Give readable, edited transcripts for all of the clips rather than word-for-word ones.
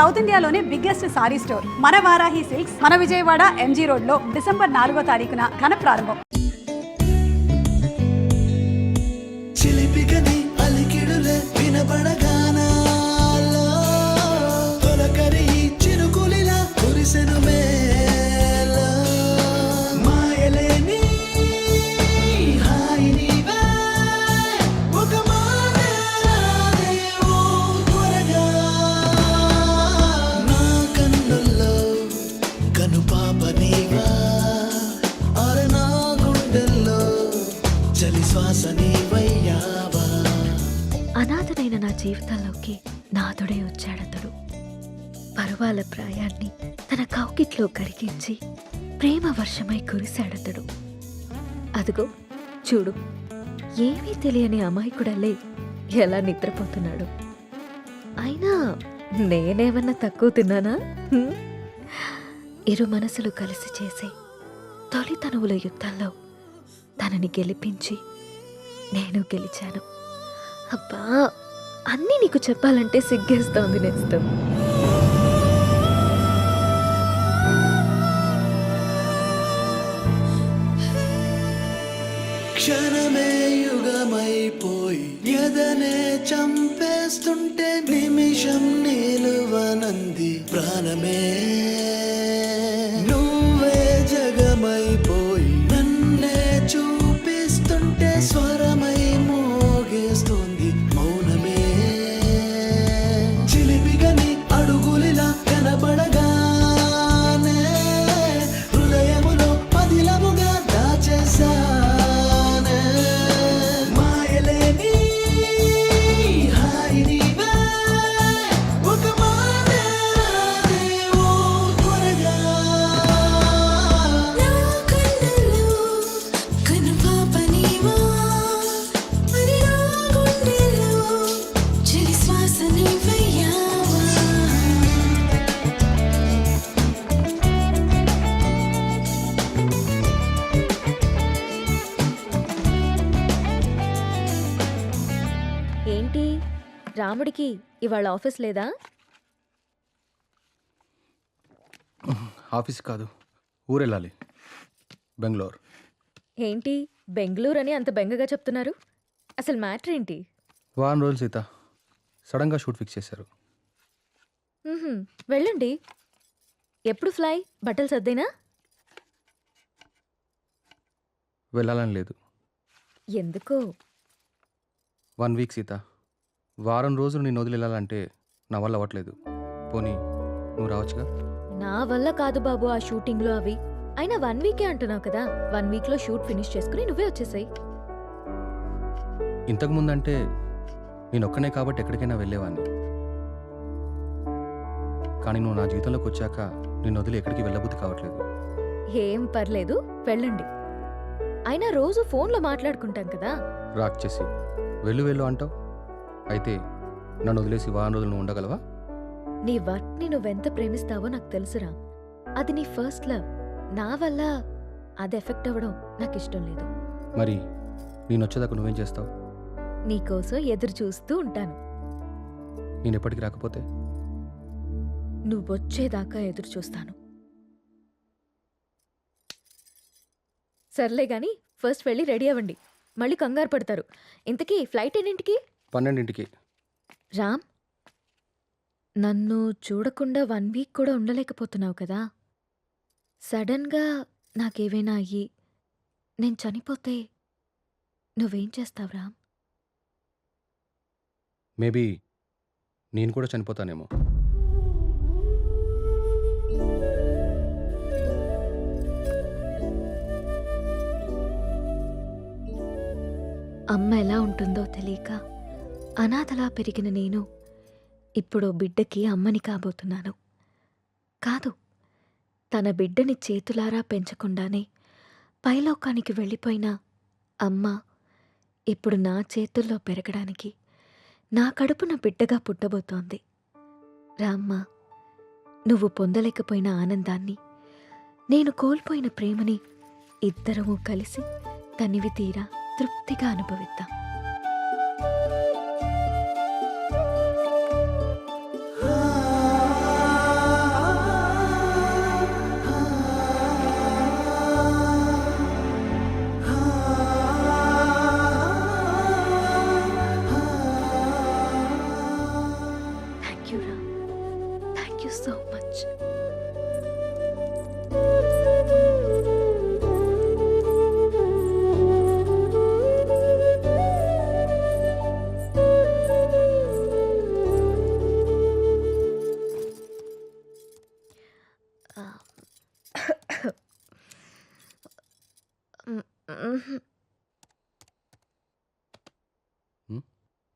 South ఇండియాలోనే biggest sorry store మన Varahi silks మన విజయవాడ ఎంజీ రోడ్ లో డిసెంబర్ 4వ తారీఖున ఘన ప్రారంభం. అనాథనైన నా జీవితంలోకి నాథుడే వచ్చాడతడు. పరువాల ప్రాయాన్ని తన కౌకిట్లో కరిగించి ప్రేమ వర్షమై కురిశాడతడు. అదుగో చూడు, ఏమీ తెలియని అమాయకుడల్లే ఎలా నిద్రపోతున్నాడు. అయినా నేనేమన్నా తక్కువ తిన్నానా? ఇరు మనసులు కలిసి చేసే తొలి తనువుల యుద్ధంలో తనని గెలిపించి నేను గెలిచాను. అబ్బా, అన్నీ నీకు చెప్పాలంటే సిగ్గేస్తోంది నేస్తం. క్షణమే యుగమైపోయి ఎదనే చంపేస్తుంటే నిమిషం నిలువనంది ప్రాణమే. నువ్వే జగమైపోయి నన్నే చూపిస్తుంటే స్వరమై మోగేస్తుంది మౌనమే. చిలిపిగని అడుగులిలా కనబడగానే హృదయములో పదిలముగా దాచేసానే. మాయలేని హాయి నీవే, ఒక మాటే రాదేవో త్వరగా. నా కళ్ళల్లో కనుపాప నీవా, మరి నా గుండెల్లో చెలి శ్వాస నీవయ్యావా. ఏంటి, రాముడికి ఇవాళ ఆఫీస్ లేదా? ఆఫీస్ కాదు, ఊరెళ్ళాలి, బెంగళూరు. ఏంటి బెంగళూరు అని అంత బెంగగా చెప్తున్నారు? అసలు మ్యాటర్ ఏంటి? వారం రోజులు సీత, సడన్గా షూట్ ఫిక్స్ చేశారు. వెళ్ళండి. ఎప్పుడు ఫ్లై? బట్టలు సర్దేనా? వెళ్ళాలని లేదు. ఎందుకో? 1 వీక్ సీత, వారం రోజులు నేను వదిలి వెళ్ళాలంటే నా వల్ల అవ్వట్లేదు. పోనీ నువ్వు రావచ్చుగా? నా వల్ల కాదు బాబు ఆ షూటింగ్లో అవి. అయినా 1 వీకే అంటున్నావు కదా, 1 వీక్లో షూట్ ఫినిష్ చేసుకుని నువ్వే వచ్చేసాయి. ఇంతకు ముందంటే నేను ఒక్కనే కాబట్టి ఎక్కడికైనా వెళ్ళేవాడిని. కానీ నువ్వు నా జీవితంలోకి వచ్చాక నేను వదిలి ఎక్కడికి వెళ్ళబుద్ధి కావట్లేదు. ఏం పర్లేదు, వెళ్ళండి. అయినా రోజు ఫోన్లో మాట్లాడుకుంటాం కదా. రాక్ చేసి వెళ్ళు వెళ్ళు అంటావు. అయితే నన్ను వదిలేసి వారం రోజులు నువ్వు ఉండగలవా? నీ వర్క్ని నువ్వెంత ప్రేమిస్తావో నాకు తెలుసురా. అది నీ ఫస్ట్ లవ్. నా వల్ల అది ఎఫెక్ట్ అవ్వడం నాకు ఇష్టం లేదు. మరి నేను వచ్చేదాకా నువ్వేం చేస్తావు? నీకోసం ఎదురు చూస్తూ ఉంటాను. నేను ఎప్పటికి రాకపోతే? నువ్వొచ్చేదాకా ఎదురు చూస్తాను. సర్లే గాని ఫస్ట్ వెళ్ళి రెడీ అవ్వండి, మళ్ళీ కంగారు పడతారు. ఇంతకీ ఫ్లైట్ ఎన్నింటికి? 12ంటికి. రామ్, నన్ను చూడకుండా 1 వీక్ కూడా ఉండలేకపోతున్నావు కదా. సడన్గా నాకేవైనా అయ్యి నేను చనిపోతే నువ్వేం చేస్తావు రామ్? మేబీ నేను కూడా చనిపోతానేమో. అమ్మ ఎలా ఉంటుందో తెలియక అనాథలా పెరిగిన నేను ఇప్పుడు బిడ్డకి అమ్మని కాబోతున్నాను. కాదు, తన బిడ్డని చేతులారా పెంచకుండానే పైలోకానికి వెళ్ళిపోయిన అమ్మ ఇప్పుడు నా చేతుల్లో పెరగడానికి నా కడుపున బిడ్డగా పుట్టబోతోంది. రామ్మ, నువ్వు పొందలేకపోయిన ఆనందాన్ని, నేను కోల్పోయిన ప్రేమని ఇద్దరము కలిసి తనివి తీరా తృప్తిగా అనుభవిద్దాం. You so much.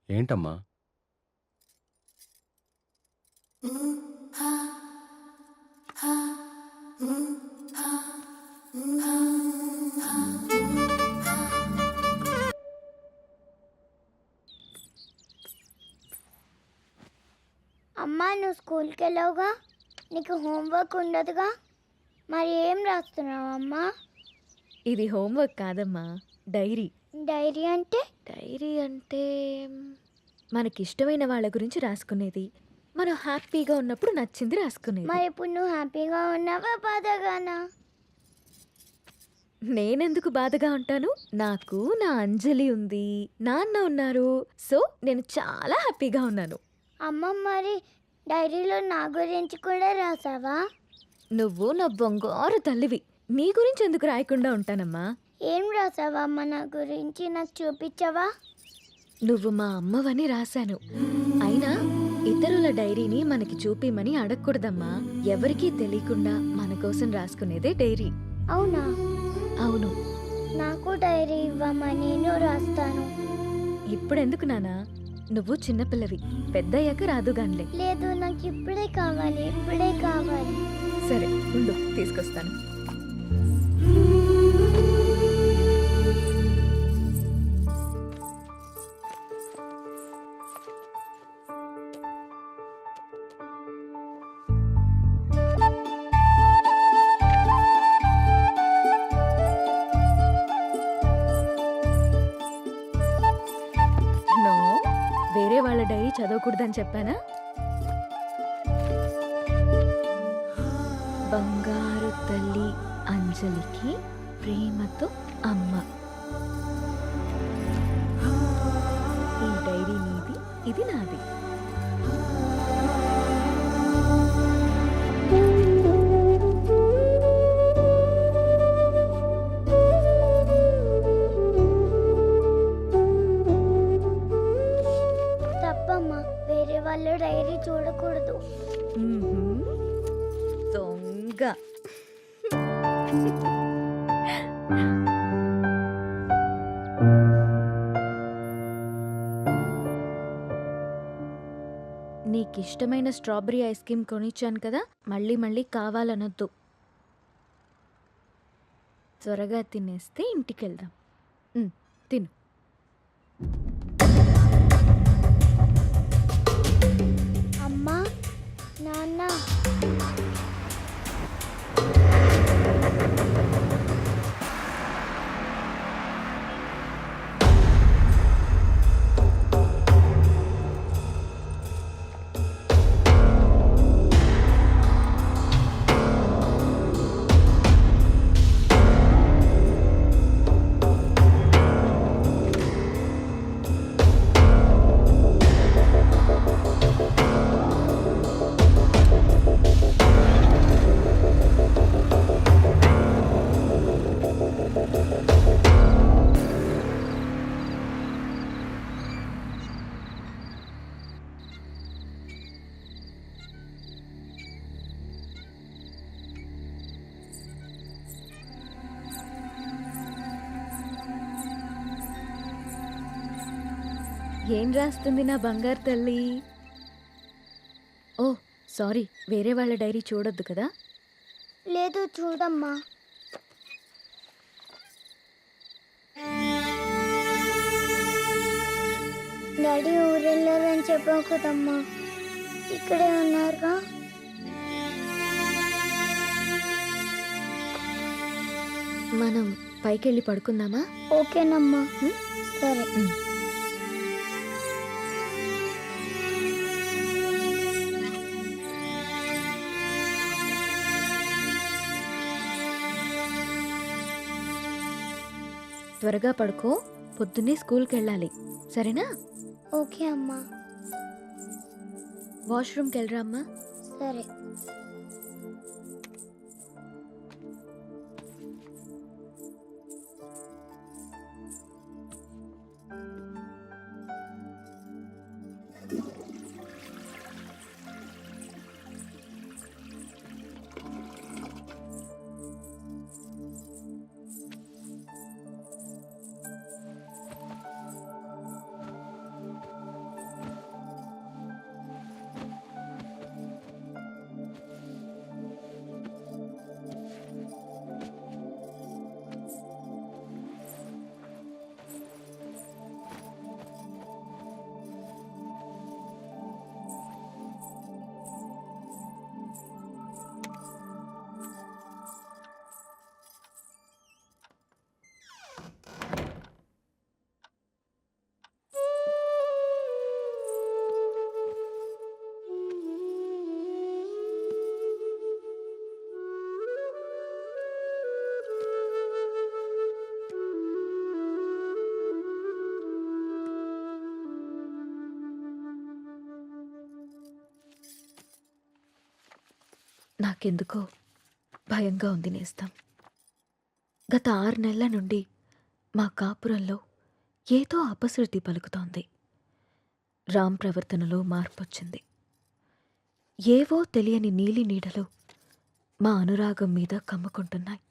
ఏంటమ్మా? అమ్మా నువ్వు స్కూల్కి వెళ్ళావుగా, నీకు హోంవర్క్ ఉండదుగా, మరి ఏం రాస్తున్నావు అమ్మా? ఇది హోంవర్క్ కాదమ్మా, డైరీ. డైరీ అంటే? డైరీ అంటే మనకిష్టమైన వాళ్ళ గురించి రాసుకునేది, మనం హ్యాపీగా ఉన్నప్పుడు నచ్చింది రాసుకునేది. మరి ఇప్పుడు నువ్వు హ్యాపీగా ఉన్నావా బాధగానా? నేనెందుకు బాధగా ఉంటాను? నాకు నా అంజలి ఉంది, నాన్న ఉన్నారు, సో నేను చాలా హ్యాపీగా ఉన్నాను. అమ్మ మరి డైరీలో నా గురించి కూడా రాసావా? నువ్వు నా బంగారు తల్లివి, నీ గురించి ఎందుకు రాయకుండా ఉంటానమ్మా? ఏం రాసావా అమ్మ నా గురించి, నాకు చూపించవా? నువ్వు మా అమ్మవని రాశాను. అయినా ఇతరుల డైరీని మనకి చూపిమని అడగకూడదమ్మా. ఎవరికీ తెలియకుండా మన కోసం రాసుకునేదే డైరీ. అవునా? అవును. నాకు డైరీ ఇవ్వమ్మా, నేను రాస్తాను. ఇప్పుడెందుకు నానా? నువ్వు చిన్నపిల్లవి, పెద్దయ్యాక రాదుగాన్లే. లేదు, నాకు ఇప్పుడే కావాలి, ఇప్పుడే కావాలి. సరే ఉండు, తీసుకొస్తాను. నో, వేరే వాళ్ళ డైరీ చదవకూడదని చెప్పానా? బంగారు తల్లి అంజలికి ప్రేమతో అమ్మ. ఈ డైరీ నీది, ఇది నాది. తప్పమ్మా, వేరే వాళ్ళ డైరీ చూడకూడదు. దొంగ. నీకిష్టమైన స్ట్రాబెరీ ఐస్ క్రీమ్ కొనిచ్చాను కదా, మళ్ళీ మళ్ళీ కావాలనొద్దు. త్వరగా తినేస్తే ఇంటికి వెళ్దాం. తిను. అమ్మా, నాన్న, ఏం రాస్తుంది నా బంగారు తల్లి? ఓ సారీ, వేరే వాళ్ళ డైరీ చూడొద్దు కదా. లేదు చూడమ్మా. డాడీ ఊరెళ్ళారని చెప్పావు కదమ్మా, ఇక్కడే ఉన్నారుగా. మనం పైకెళ్ళి పడుకుందామా? ఓకేనమ్మా. సరే. త్వరగా పడుకో, పొద్దున్నే స్కూల్కి వెళ్ళాలి, సరేనా? ఓకే అమ్మా. వాష్రూమ్కి వెళ్ళరా అమ్మా. సరే. నాకెందుకో భయంగా ఉంది నేస్తం. గత 6 నెలల నుండి మా కాపురంలో ఏదో అపశృతి పలుకుతోంది. రామ్ ప్రవర్తనలో మార్పొచ్చింది. ఏవో తెలియని నీలి నీడలు మా అనురాగం మీద కమ్ముకుంటున్నాయి.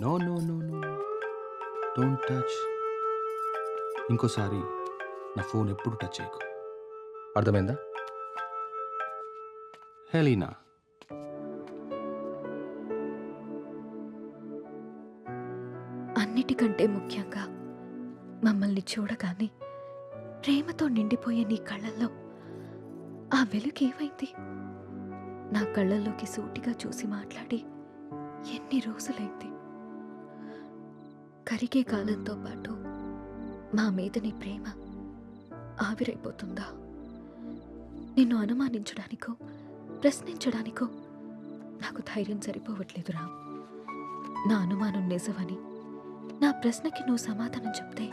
No no no no don't touch. ఇంకోసారి నా ఫోన్ ఎప్పుడు టచ్ చేయకు, అర్థమైందా? హెలీనా, అన్నిటికంటే ముఖ్యంగా మమ్మల్ని చూడగానే ప్రేమతో నిండిపోయే నీ కళ్ళల్లో ఆ వెలుగేమైంది? నా కళ్ళల్లోకి సూటిగా చూసి మాట్లాడి ఎన్ని రోజులైంది? కరిగే కాలంతో పాటు మా మీద నీ ప్రేమ ఆవిరైపోతుందా? నిన్ను అనుమానించడానికో ప్రశ్నించడానికో నాకు ధైర్యం సరిపోవట్లేదు రామ్. నా అనుమానం నిజమని, నా ప్రశ్నకి నువ్వు సమాధానం చెప్తే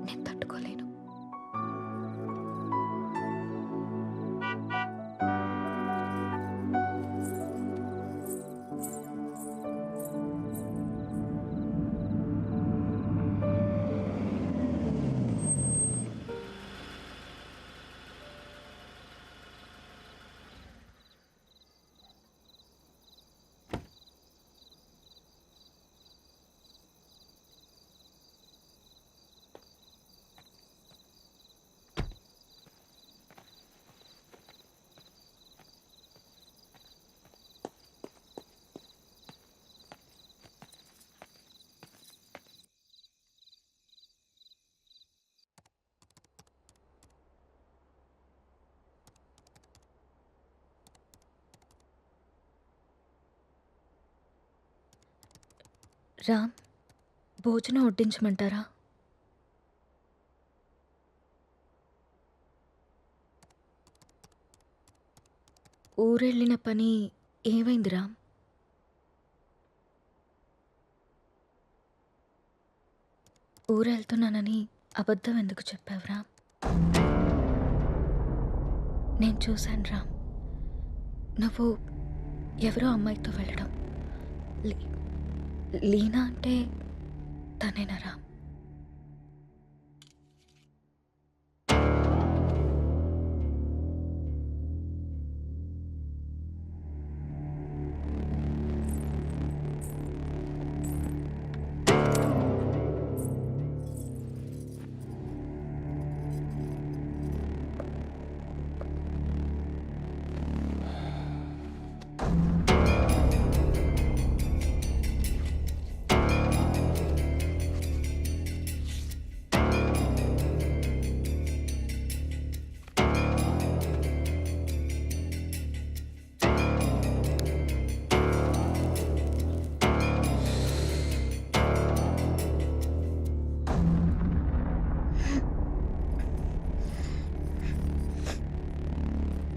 నేను తట్టుకోలేను. రామ్, భోజనం వడ్డించమంటారా? ఊరెళ్ళిన పని ఏమైంది రామ్? ఊరెళ్తున్నానని అబద్ధం ఎందుకు చెప్పావు రామ్? నేను చూశాను రామ్, నువ్వు ఎవరో అమ్మాయితో వెళ్ళడం. లీనా అంటే తనేనా రామ్?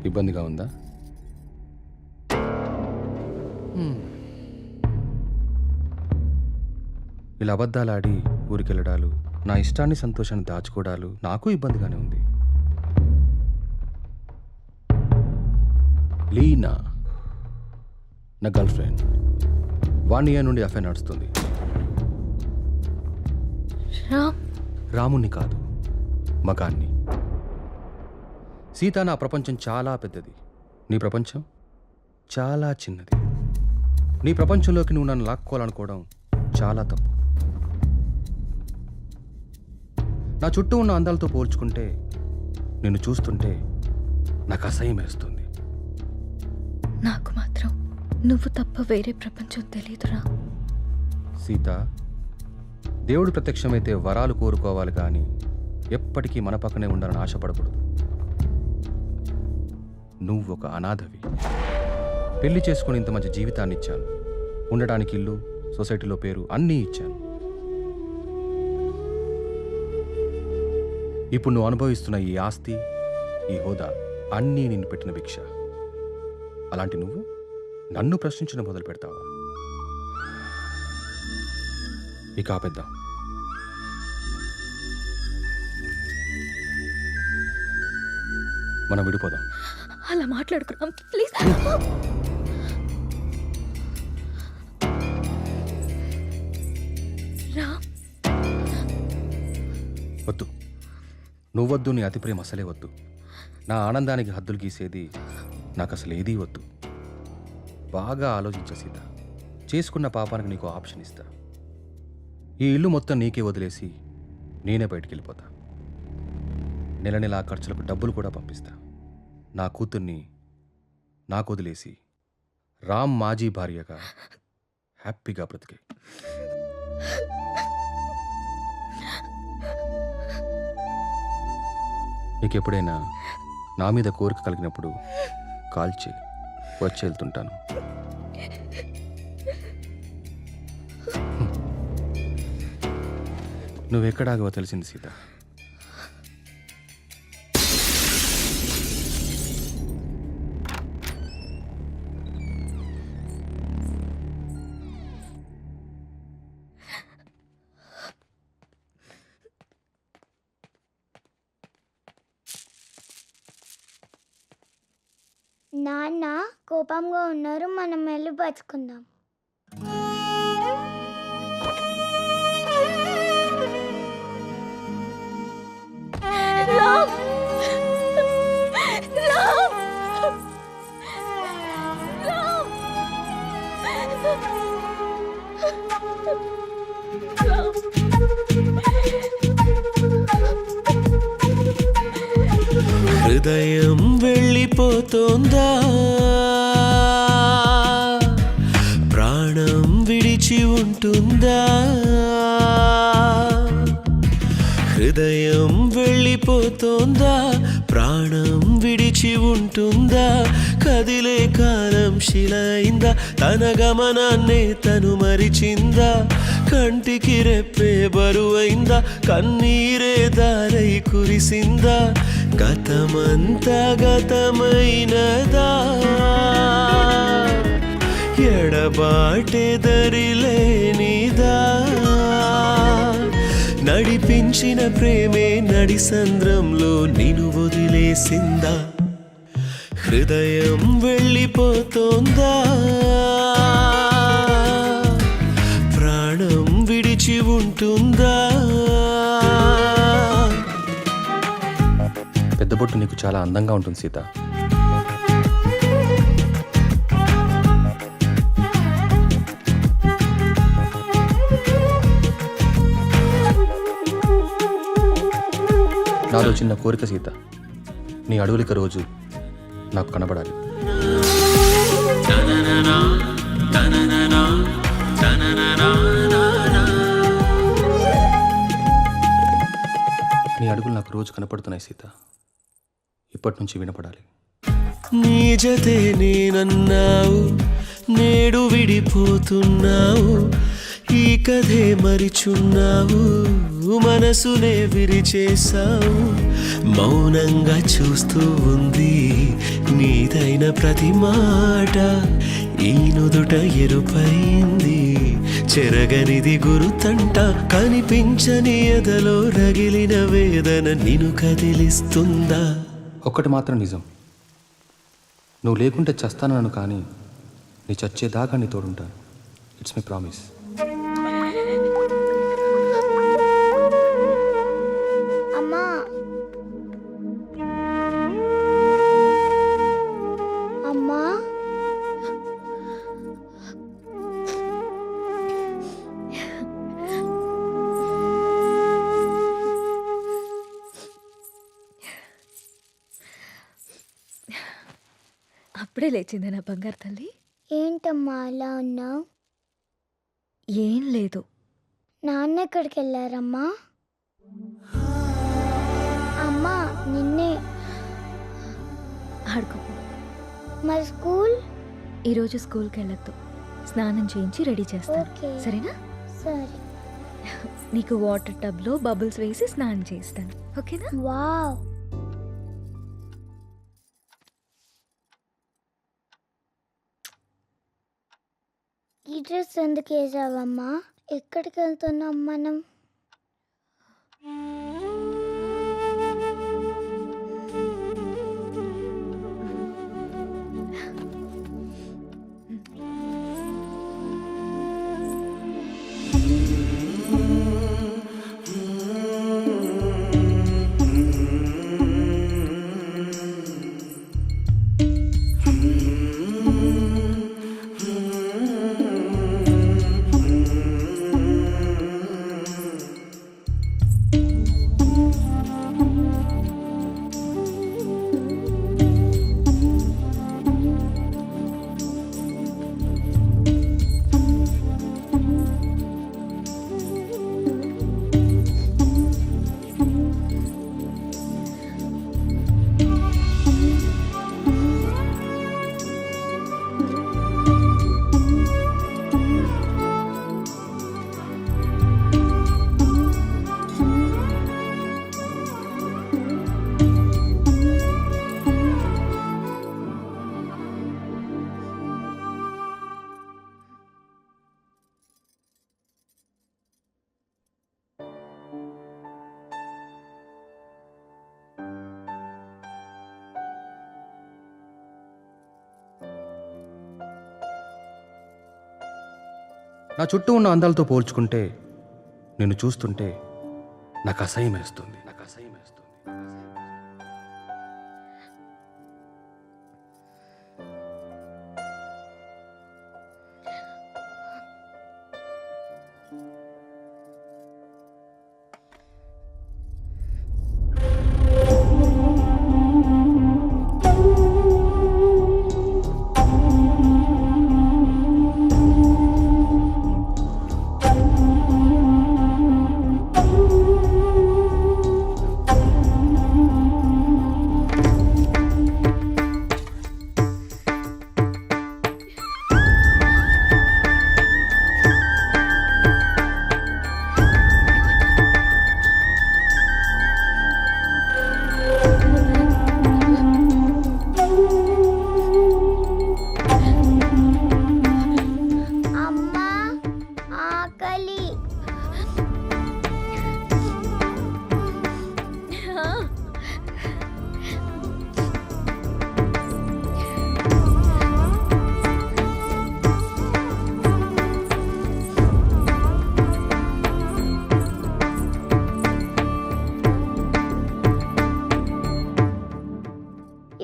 ఇబ్బందిగా ఉందా? ఇలా అబద్ధాలాడి ఊరికెళ్ళడాలు నా ఇష్టాన్ని సంతోషాన్ని దాచుకోవడాలు నాకు ఇబ్బందిగానే ఉంది. లీనా నా గర్ల్ ఫ్రెండ్. 1 year నుండి అఫైర్ నడుస్తుంది. రామ్, రాముణ్ణి కాదు, మగాన్ని. సీత, నా ప్రపంచం చాలా పెద్దది, నీ ప్రపంచం చాలా చిన్నది. నీ ప్రపంచంలోకి నువ్వు నన్ను లాక్కోవాలనుకోవడం చాలా తప్పు. నా చుట్టూ ఉన్న అందాలతో పోల్చుకుంటే నిన్ను చూస్తుంటే నాకు అసహ్యం వేస్తుంది. నాకు మాత్రం నువ్వు తప్ప వేరే ప్రపంచం తెలీదురా. సీత, దేవుడు ప్రత్యక్షమైతే వరాలు కోరుకోవాలి కానీ ఎప్పటికీ మన పక్కనే ఉండాలని ఆశపడకూడదు. నువ్వు ఒక అనాథవి. పెళ్లి చేసుకుని ఇంత మంచి జీవితాన్ని ఇచ్చాను. ఉండడానికి ఇల్లు, సొసైటీలో పేరు అన్నీ ఇచ్చాను. ఇప్పుడు నువ్వు అనుభవిస్తున్న ఈ ఆస్తి, ఈ హోదా అన్నీ నిన్ను పెట్టిన భిక్ష. అలాంటి నువ్వు నన్ను ప్రశ్నించడం మొదలు పెడతావా? ఇక ఆపేద్దాం. మనం విడిపోదాం. అలా మాట్లాడుకున్నాం ప్లీజ్. రామ్, వద్దు, నువ్వొద్దు, నీ అతి ప్రేమ అసలే వద్దు. నా ఆనందానికి హద్దులు గీసేది నాకు అసలు ఏదీ వద్దు. బాగా ఆలోచించ సీత. చేసుకున్న పాపానికి నీకు ఆప్షన్ ఇస్తా. ఈ ఇల్లు మొత్తం నీకే వదిలేసి నేనే బయటికి వెళ్ళిపోతా. నెల నెల ఖర్చులకు డబ్బులు కూడా పంపిస్తా. నా కూతుర్ని నాకు వదిలేసి రామ్ మాజీ భార్యగా హ్యాపీగా బ్రతికే. నీకు ఎప్పుడైనా నా మీద కోరిక కలిగినప్పుడు కాల్ చేయి, వచ్చి వెళ్తుంటాను. నువ్వెక్కడాగవో తెలిసింది సీత. నాన్న కోపంగా ఉన్నారు, మనం వెళ్ళి పచ్చుకుందాం. రామ్, రామ్, రామ్, హృదయం వెళ్ళిపోతోందా, ప్రాణం విడిచి ఉంటుందా? హృదయం వెళ్ళిపోతోందా, ప్రాణం విడిచి ఉంటుందా? కదిలే కాలం శిలైందా, తన గమనాన్నే తను మరిచిందా? కంటికి రెప్పే బరువైందా, కన్నీరే దారై కురిసిందా? గతమంతా గతమైనదా, ఎడబాటే దరిలేనిదా? నడిపించిన ప్రేమే నడి సంద్రంలో నిన్ను వదిలేసిందా? హృదయం వెళ్ళిపోతోందా, ప్రాణం విడిచి ఉంటుందా? పెద్ద బొట్టు నీకు చాలా అందంగా ఉంటుంది సీత. నాలో చిన్న కోరిక సీత, నీ అడుగులిక రోజు నాకు కనబడాలి. నీ అడుగులు నాకు రోజు కనపడుతున్నాయి సీత, ఇప్పటి నుంచి వినపడాలి. నీ జతే నేనన్నావు, నేడు విడిపోతున్నావు. ఈ కథే మరిచున్నావు, మనసునే విరిచేశావు. మౌనంగా చూస్తూ ఉంది నీదైన ప్రతి మాట. ఈ నుదుట ఎరుపైంది చెరగనిది గురుతంట. కనిపించని ఎదలో రగిలిన వేదన నిన్ను కదిలిస్తుందా? ఒక్కటి మాత్రం నిజం, నువ్వు లేకుంటే చస్తానను, కానీ నీ చచ్చేదాకా నీ తోడుంటాను. It's my promise. అమ్మా అమ్మా అప్పుడే లేచిందా నా బంగారు తల్లి? ఏంటమ్మా అలా ఉన్నావు? ఏం లేదు. నాన్న ఎక్కడికి వెళ్ళారమ్మా? అమ్మా నిన్నే. ఆడుకోపో. మరి స్కూల్? ఈరోజు స్కూల్కి వెళ్ళొద్దు. స్నానం చేయించి రెడీ చేస్తాను, ఓకే. సరేనా? సరే. నీకు వాటర్ టబ్లో బబుల్స్ వేసి స్నానం చేస్తాను, ఓకేనా? వావ్. ఈ డ్రెస్ ఎందుకు వేసావమ్మా? ఎక్కడికి వెళ్తున్నాం మనం? నా చుట్టూ ఉన్న అందాలతో పోల్చుకుంటే నిన్ను చూస్తుంటే నాకు అసహ్యం వేస్తుంది. అమ్మా ఆకలి.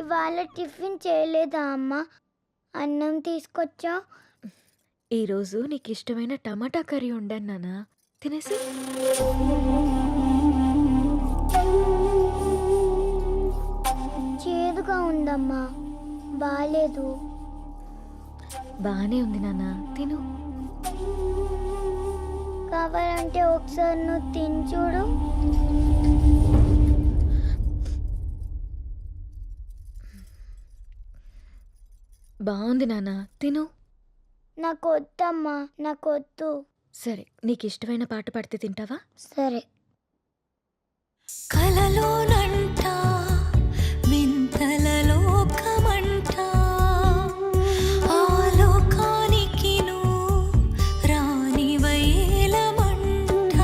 ఇవాళ టిఫిన్ చేయలేదా అమ్మా? అన్నం తీసుకొచ్చా. ఈరోజు నీకు ఇష్టమైన టమాటా కర్రీ ఉండాను నాన్న, తినేసి. చేదుగా ఉందమ్మా, బాలేదు. బానే ఉంది నాన్న, తిను. కావాలంటే ఒకసారి నువ్వు తిని చూడు. బాగుంది నాన్న, తిను. నాకు వద్దమ్మా, నాకు వద్దు. సరే, నీకు ఇష్టమైన పాట పాడితే తింటావా? సరే. కలలోనంట వింతల లోకమంట ఆ లోకానికి నువ్వు రాని వైలమంట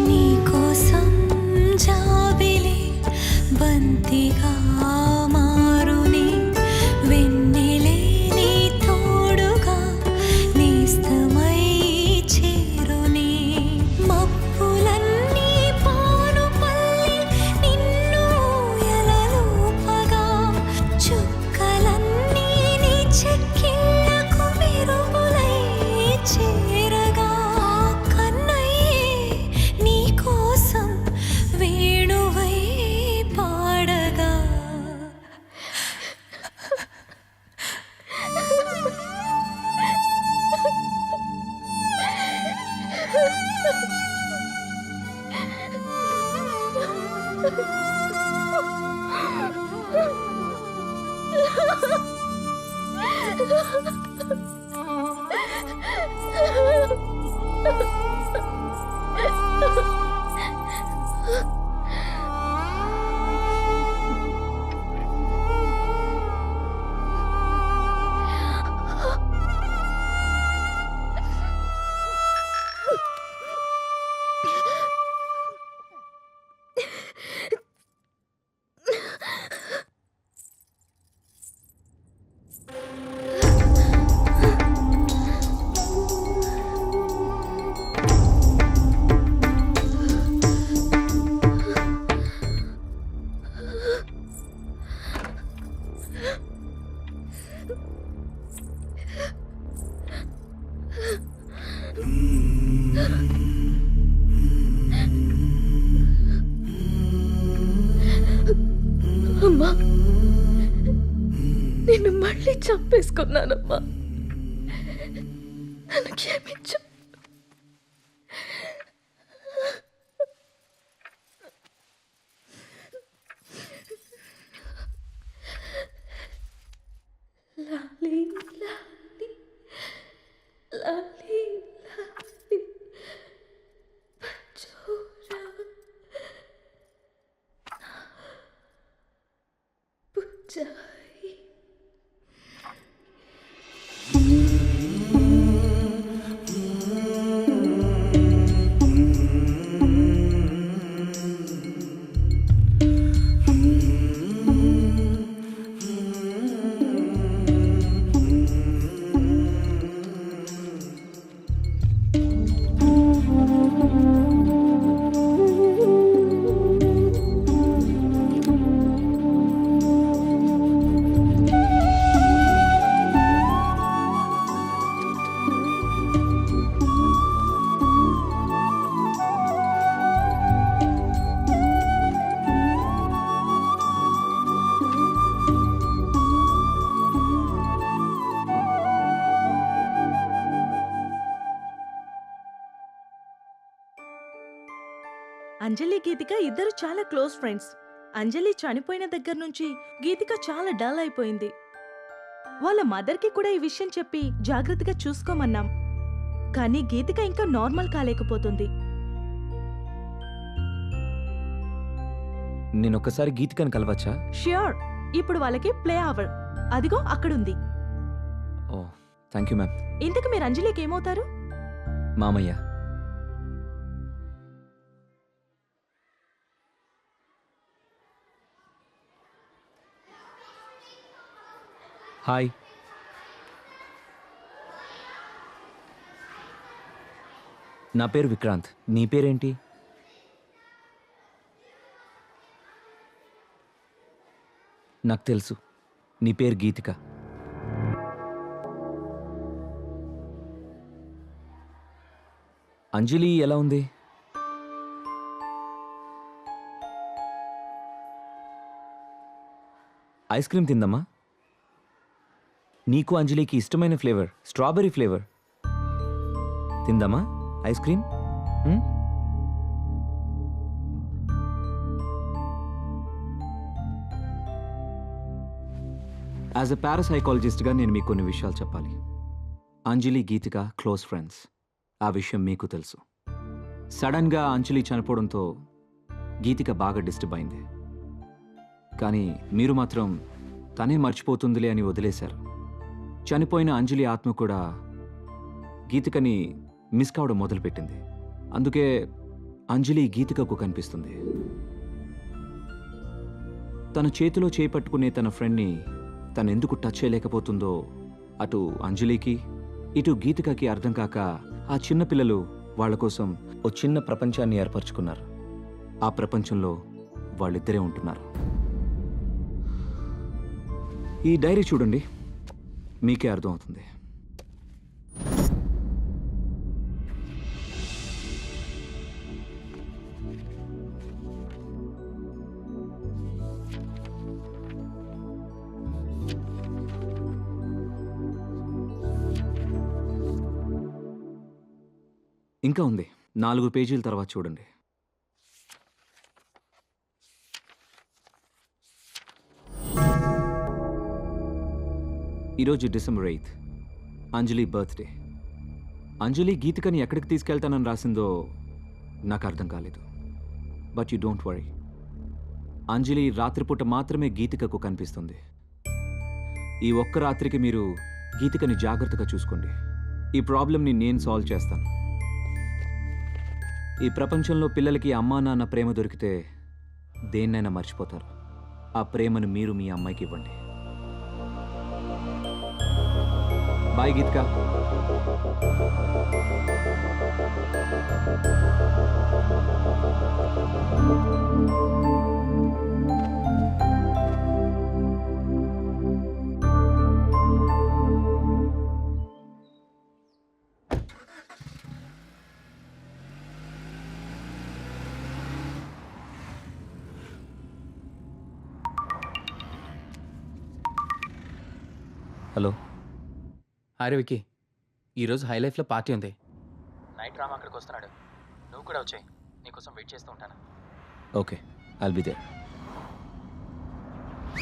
నీకోసం జాబిలి బంతిగా మారుని వెన్నెలే నీ తోడుగా నేస్తమై చేరుని మబ్బులన్నీ పానుపల్లి నిన్ను ఎలలోపగా చుక్కలన్నీ నీ చెక్కిళ్ళకు మెరుగులై చేరగా కన్నయ్యే నీకోసం వేణువై పాడగా అమ్మా, నిన్ను మళ్ళీ చంపేసుకున్నానమ్మా. నన్ను క్షమించు. లాలీ లాలీ లాలీ లాలీ పచ్చోరా పుచ్చాయి. అంజలి గీతిక ఇద్దరు చాలా క్లోజ్ ఫ్రెండ్స్. అంజలి చనిపోయిన దగ్గర నుంచి గీతిక చాలా డల్ అయిపోయింది. వాళ్ళ మదర్కి కూడా ఈ విషయం చెప్పి జాగ్రత్తగా చూసుకోమన్నాం. కానీ గీతిక ఇంకా నార్మల్ కాలేకపోతుంది. నేనొక్కసారి గీతికని కలవచ్చా? ష్యూర్. ఇప్పుడు వాళ్ళకి ప్లే అవర్. అదిగో అక్కడుంది. ఓ, థ్యాంక్ యూ మ్యామ్. ఇంతకు మీరు అంజలికి ఏమవుతారు? మామయ్య. హాయ్. నా పేరు విక్రాంత్. నీ పేరేంటి? నాకు తెలుసు, నీ పేరు గీతిక. అంజలి ఎలా ఉంది? ఐస్ క్రీమ్ తిందమ్మా. నీకు అంజలికి ఇష్టమైన ఫ్లేవర్ స్ట్రాబెర్రీ ఫ్లేవర్. తిందామా ఐస్ క్రీమ్? యాజ్ ఎ పారాసైకాలజిస్ట్గా నేను మీకు కొన్ని విషయాలు చెప్పాలి. Anjali Geethika close friends. ఆ విషయం మీకు తెలుసు. సడన్గా అంజలి చనిపోవడంతో గీతిక బాగా డిస్టర్బ్ అయింది. కానీ మీరు మాత్రం తనే మర్చిపోతుందిలే అని వదిలేశారు. చనిపోయిన అంజలి ఆత్మ కూడా గీతికని మిస్ కావడం మొదలుపెట్టింది. అందుకే అంజలి గీతికకు కనిపిస్తుంది. తన చేతిలో చేపట్టుకునే తన ఫ్రెండ్ని తనెందుకు టచ్ చేయలేకపోతుందో అటు అంజలికి ఇటు గీతికకి అర్థం కాక ఆ చిన్న పిల్లలు వాళ్ళ కోసం ఓ చిన్న ప్రపంచాన్ని ఏర్పరచుకున్నారు. ఆ ప్రపంచంలో వాళ్ళిద్దరే ఉంటున్నారు. ఈ డైరీ చూడండి, మీకే అర్థం అవుతుంది. ఇంకా ఉంది, 4 పేజీల తర్వాత చూడండి. ఈరోజు డిసెంబర్ 8th, అంజలి బర్త్డే. అంజలి గీతికని ఎక్కడికి తీసుకెళ్తానని రాసిందో నాకు అర్థం కాలేదు. బట్ యు డోంట్ వరీ, అంజలి రాత్రిపూట మాత్రమే గీతికకు కనిపిస్తుంది. ఈ ఒక్క రాత్రికి మీరు గీతికని జాగ్రత్తగా చూసుకోండి. ఈ ప్రాబ్లంని నేను సాల్వ్ చేస్తాను. ఈ ప్రపంచంలో పిల్లలకి అమ్మా నాన్న ప్రేమ దొరికితే దేన్నైనా మర్చిపోతారు. ఆ ప్రేమను మీరు మీ అమ్మాయికి ఇవ్వండి. Bye Geethika. Hello. Hi Vicky, ఈరోజు హై లైఫ్లో పార్టీ ఉంది. నైట్ రామ్ అక్కడికి వస్తున్నాడు. నువ్వు కూడా వచ్చాయి, నీకోసం వెయిట్ చేస్తూ ఉంటాను. Okay, I'll be there.